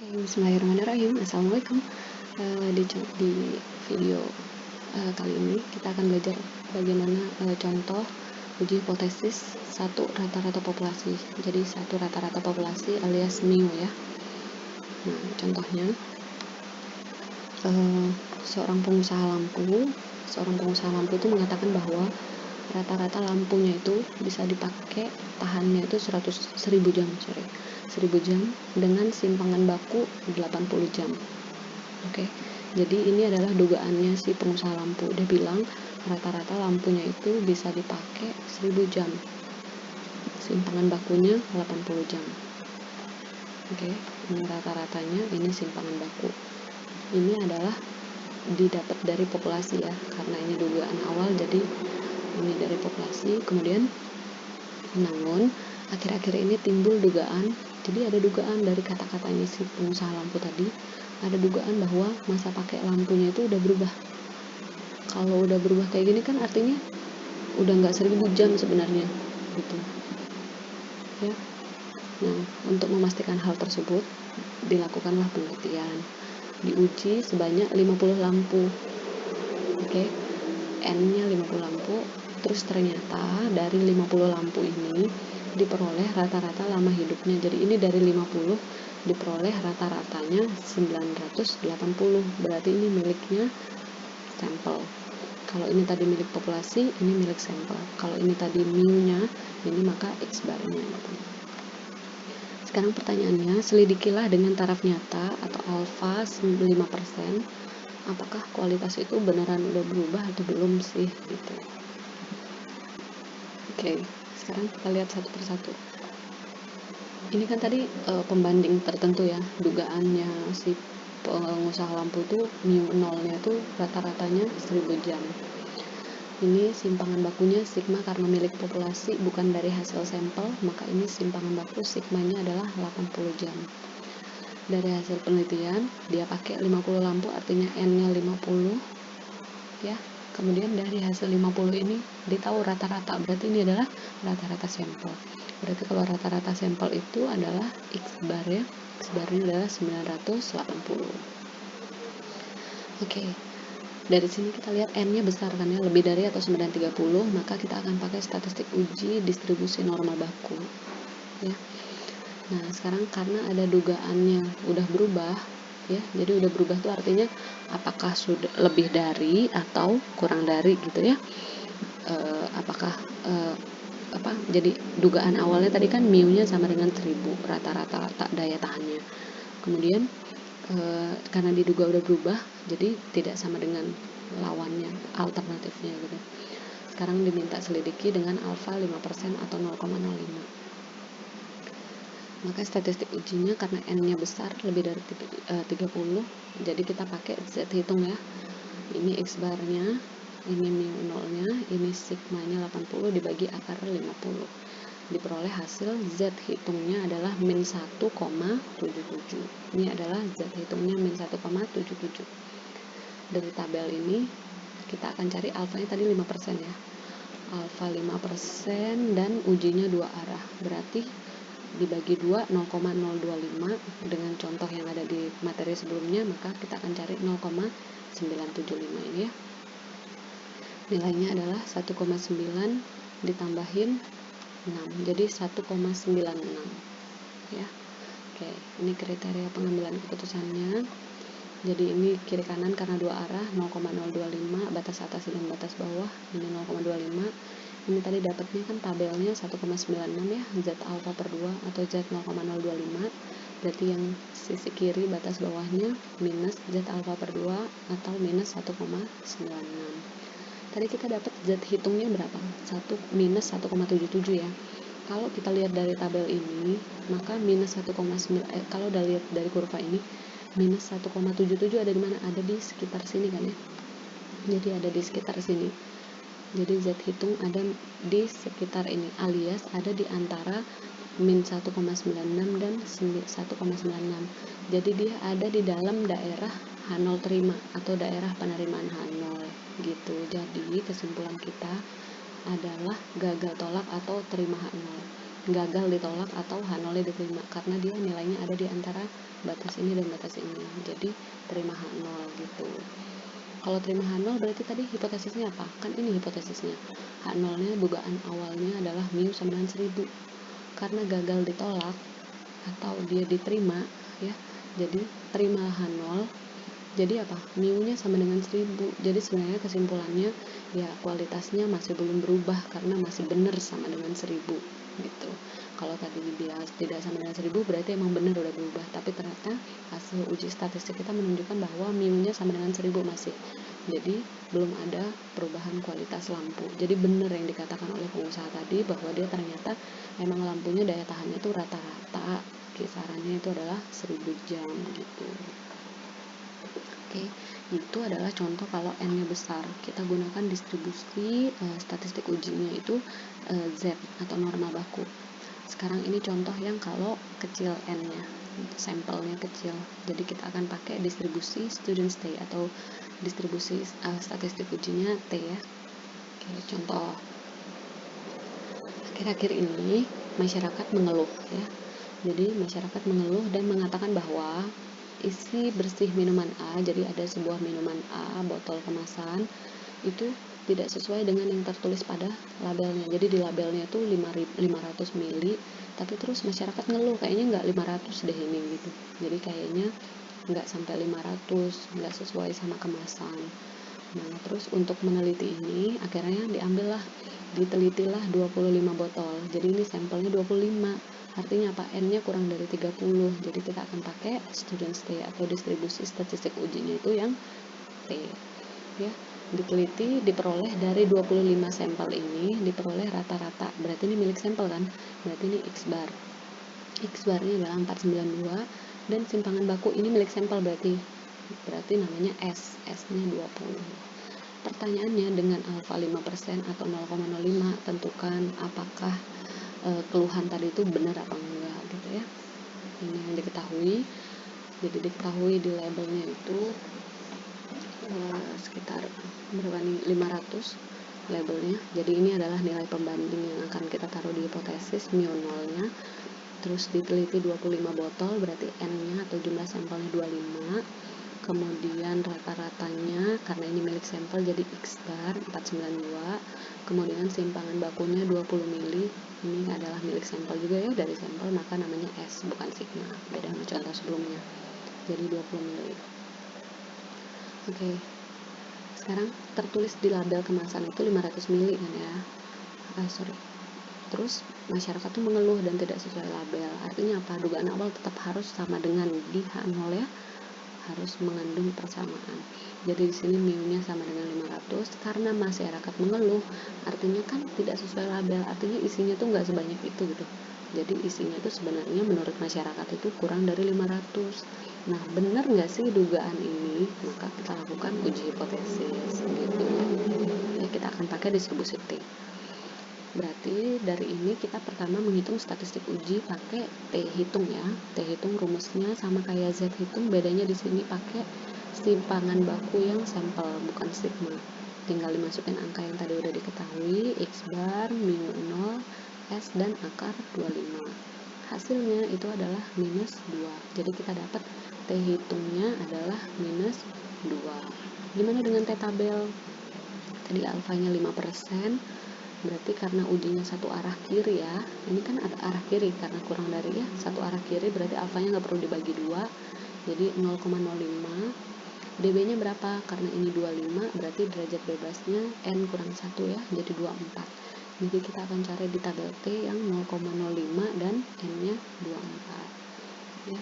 Bismillahirrahmanirrahim. Assalamualaikum. Di video kali ini kita akan belajar bagaimana contoh uji hipotesis satu rata-rata populasi. Jadi satu rata-rata populasi alias MIU ya. Nah, contohnya seorang pengusaha lampu itu mengatakan bahwa rata-rata lampunya itu bisa dipakai tahannya itu 1000 jam dengan simpangan baku 80 jam. Oke. Jadi ini adalah dugaannya si pengusaha lampu. Dia bilang rata-rata lampunya itu bisa dipakai 1000 jam. Simpangan bakunya 80 jam. Oke, ini rata-ratanya, ini simpangan baku. Ini adalah didapat dari populasi ya, karena ini dugaan awal, jadi ini dari populasi. Kemudian namun akhir-akhir ini timbul dugaan, jadi ada dugaan dari kata-katanya si pengusaha lampu tadi, ada dugaan bahwa masa pakai lampunya itu udah berubah. Kalau udah berubah kayak gini kan artinya udah nggak 1000 jam sebenarnya gitu ya. Nah, untuk memastikan hal tersebut dilakukanlah penelitian, diuji sebanyak 50 lampu. Oke, N-nya 50 lampu. Terus ternyata dari 50 lampu ini diperoleh rata-rata lama hidupnya. Jadi ini dari 50 diperoleh rata-ratanya 980. Berarti ini miliknya sampel. Kalau ini tadi milik populasi, ini milik sampel. Kalau ini tadi mu-nya, ini maka X bar-nya. Sekarang pertanyaannya, selidikilah dengan taraf nyata atau alfa 5%. Apakah kualitas itu beneran udah berubah atau belum sih gitu. Oke, sekarang kita lihat satu persatu. Ini kan tadi pembanding tertentu ya, dugaannya si pengusaha lampu itu mu nolnya itu rata-ratanya 1000 jam. Ini simpangan bakunya sigma karena milik populasi bukan dari hasil sampel, maka ini simpangan baku sigmanya adalah 80 jam. Dari hasil penelitian dia pakai 50 lampu, artinya N-nya 50 ya. Kemudian dari hasil 50 ini ditahu rata-rata, berarti ini adalah rata-rata sampel. Berarti kalau rata-rata sampel itu adalah X bar ya, X barnya adalah 980. Oke, dari sini kita lihat N-nya besar kan ya, lebih dari atau 930, maka kita akan pakai statistik uji distribusi normal baku ya. Nah, sekarang karena ada dugaannya udah berubah ya, jadi udah berubah itu artinya apakah sudah lebih dari atau kurang dari gitu ya. Jadi dugaan awalnya tadi kan mu-nya sama dengan 1000 rata-rata daya tahannya. Kemudian karena diduga udah berubah, jadi tidak sama dengan lawannya, alternatifnya gitu. Sekarang diminta selidiki dengan alfa 5% atau 0,05. Maka statistik ujinya karena N-nya besar, lebih dari 30, jadi kita pakai Z hitung ya. Ini X barnya, ini mu nolnya, ini sigmanya 80 dibagi akar 50. Diperoleh hasil Z hitungnya adalah min 1,77. Ini adalah Z hitungnya min 1,77. Dari tabel ini kita akan cari alfanya tadi 5% ya. Alfa 5% dan ujinya 2 arah. Berarti dibagi 2 0,025 dengan contoh yang ada di materi sebelumnya, maka kita akan cari 0,975 ini ya. Nilainya adalah 1,9 ditambahin 6, jadi 1,96 ya. Oke, ini kriteria pengambilan keputusannya. Jadi ini kiri kanan karena 2 arah, 0,025 batas atas dan batas bawah, ini 0,25. Ini tadi dapatnya kan tabelnya 1,96 ya, Z alfa per 2 atau Z 0,025. Berarti yang sisi kiri batas bawahnya minus Z alfa per 2 atau minus 1,96. Tadi kita dapat Z hitungnya berapa? Minus 1,77 ya. Kalau kita lihat dari tabel ini, maka minus 1,9 kalau dari kurva ini minus 1,77 ada di mana? Ada di sekitar sini kan ya. Jadi ada di sekitar sini. Jadi Z hitung ada di sekitar ini, alias ada di antara min 1,96 dan 1,96. Jadi dia ada di dalam daerah H0 terima atau daerah penerimaan H0 gitu. Jadi kesimpulan kita adalah gagal tolak atau terima H0. gagal ditolak atau H0-nya diterima, karena dia nilainya ada di antara batas ini dan batas ini, jadi terima H0 gitu. Kalau terima H0 berarti tadi hipotesisnya apa? Kan ini hipotesisnya, H0-nya dugaan awalnya adalah mu sama dengan 1000, karena gagal ditolak atau dia diterima ya, jadi terima H0, jadi apa? Mu-nya sama dengan 1000. Jadi sebenarnya kesimpulannya ya kualitasnya masih belum berubah karena masih benar sama dengan 1000 gitu. Kalau tadi dia tidak sama dengan 1000 berarti emang benar udah berubah, tapi ternyata hasil uji statistik kita menunjukkan bahwa mu-nya sama dengan 1000 masih. Jadi belum ada perubahan kualitas lampu. Jadi benar yang dikatakan oleh pengusaha tadi bahwa dia ternyata emang lampunya daya tahannya itu rata-rata kisarannya itu adalah 1000 jam gitu. Oke, itu adalah contoh kalau N-nya besar. Kita gunakan distribusi statistik ujinya itu Z atau normal baku. Sekarang ini contoh yang kalau kecil N-nya, sampelnya kecil. Jadi kita akan pakai distribusi student stay atau distribusi statistik ujinya T ya. Oke, contoh. Akhir-akhir ini masyarakat mengeluh ya. Jadi masyarakat mengeluh dan mengatakan bahwa isi bersih minuman A, jadi ada sebuah minuman A, botol kemasan, itu tidak sesuai dengan yang tertulis pada labelnya. Jadi di labelnya itu 500 ml, tapi terus masyarakat ngeluh, kayaknya nggak 500 deh ini gitu. Jadi kayaknya nggak sampai 500, nggak sesuai sama kemasan. Nah, terus untuk meneliti ini, akhirnya ditelitilah 25 botol. Jadi ini sampelnya 25. Artinya apa? N-nya kurang dari 30. Jadi kita akan pakai student stay atau distribusi statistik ujinya itu yang T. Ya, diteliti, diperoleh dari 25 sampel ini, diperoleh rata-rata. Berarti ini milik sampel kan? Berarti ini X bar. X barnya adalah 492 dan simpangan baku ini milik sampel berarti namanya S. S-nya 20. Pertanyaannya, dengan alfa 5% atau 0,05 tentukan apakah keluhan tadi itu benar apa enggak gitu ya. Ini yang diketahui. Jadi diketahui di labelnya itu sekitar berapa nih, 500 labelnya. Jadi ini adalah nilai pembanding yang akan kita taruh di hipotesis mu 0-nya. Terus diteliti 25 botol, berarti N-nya atau jumlah sampelnya 25. Kemudian rata-ratanya karena ini milik sampel jadi X bar 492. Kemudian simpangan bakunya 20 ml, ini adalah milik sampel juga ya, dari sampel, maka namanya S bukan sigma, beda sama contoh sebelumnya. Jadi 20 ml. Oke. Sekarang tertulis di label kemasan itu 500 ml kan ya. Terus masyarakat tuh mengeluh dan tidak sesuai label. Artinya apa? Dugaan awal tetap harus sama dengan di H0 ya. Harus mengandung persamaan. Jadi di sini mu-nya sama dengan 500 karena masyarakat mengeluh, artinya kan tidak sesuai label, artinya isinya tuh nggak sebanyak itu gitu. Jadi isinya tuh sebenarnya menurut masyarakat itu kurang dari 500. Nah, benar nggak sih dugaan ini? Maka kita lakukan uji hipotesis gitu. Ya, kita akan pakai distribusi T. Berarti dari ini kita pertama menghitung statistik uji pakai T hitung ya. T hitung rumusnya sama kayak Z hitung, bedanya di sini pakai simpangan baku yang sampel bukan sigma. Tinggal dimasukin angka yang tadi udah diketahui, X bar, mu 0, S dan akar 25. Hasilnya itu adalah minus 2. Jadi kita dapat T hitungnya adalah minus 2. Gimana dengan T tabel? Tadi alfanya 5%. Berarti karena ujinya satu arah kiri ya, ini kan ada arah kiri karena kurang dari ya satu arah kiri, berarti alfanya nggak perlu dibagi 2, jadi 0,05. dB nya berapa? Karena ini 25 berarti derajat bebasnya N kurang 1 ya, jadi 24. Jadi kita akan cari di tabel T yang 0,05 dan N nya 24 ya.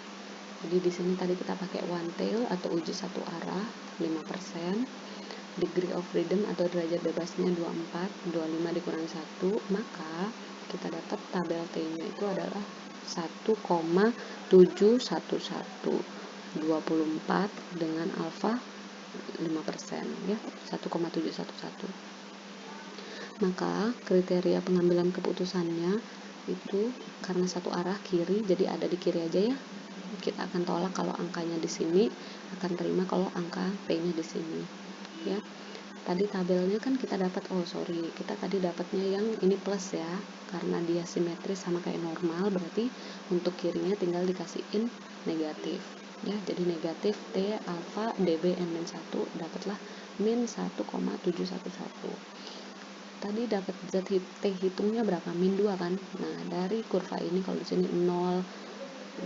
Jadi di sini tadi kita pakai one tail atau uji satu arah 5%. Degree of freedom atau derajat bebasnya 24, 25 dikurangi 1, maka kita dapat tabel T-nya itu adalah 1,711, 24 dengan alfa 5% ya, 1,711. Maka kriteria pengambilan keputusannya itu karena satu arah kiri, jadi ada di kiri aja ya. Kita akan tolak kalau angkanya di sini, akan terima kalau angka P-nya di sini. Ya, tadi tabelnya kan kita dapat, kita tadi dapatnya yang ini plus ya, karena dia simetris sama kayak normal, berarti untuk kirinya tinggal dikasihin negatif ya. Jadi negatif T alfa dB n-1 dapatlah min 1,711. Tadi dapat zat T hitungnya berapa? Min 2 kan. Nah, dari kurva ini kalau di sini 0,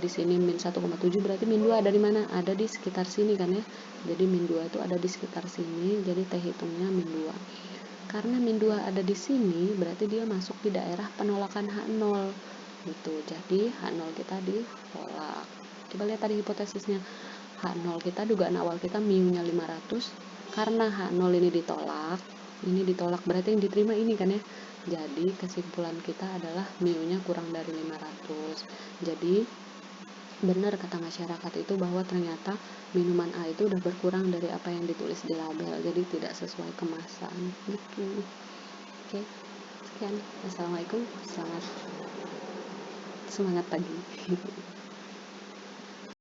di sini min 1,7, berarti min 2 ada di mana? Ada di sekitar sini kan ya. Jadi min 2 itu ada di sekitar sini, jadi T hitungnya min 2. Karena min 2 ada di sini, berarti dia masuk di daerah penolakan H0 gitu. Jadi H0 kita ditolak. Coba lihat tadi hipotesisnya. H0 kita, dugaan awal kita mu-nya 500, karena H0 ini ditolak berarti yang diterima ini kan ya. Jadi kesimpulan kita adalah mu-nya kurang dari 500. Jadi benar kata masyarakat itu bahwa ternyata minuman A itu udah berkurang dari apa yang ditulis di label, jadi tidak sesuai kemasan gitu. Oke, sekian. Assalamualaikum, selamat semangat pagi.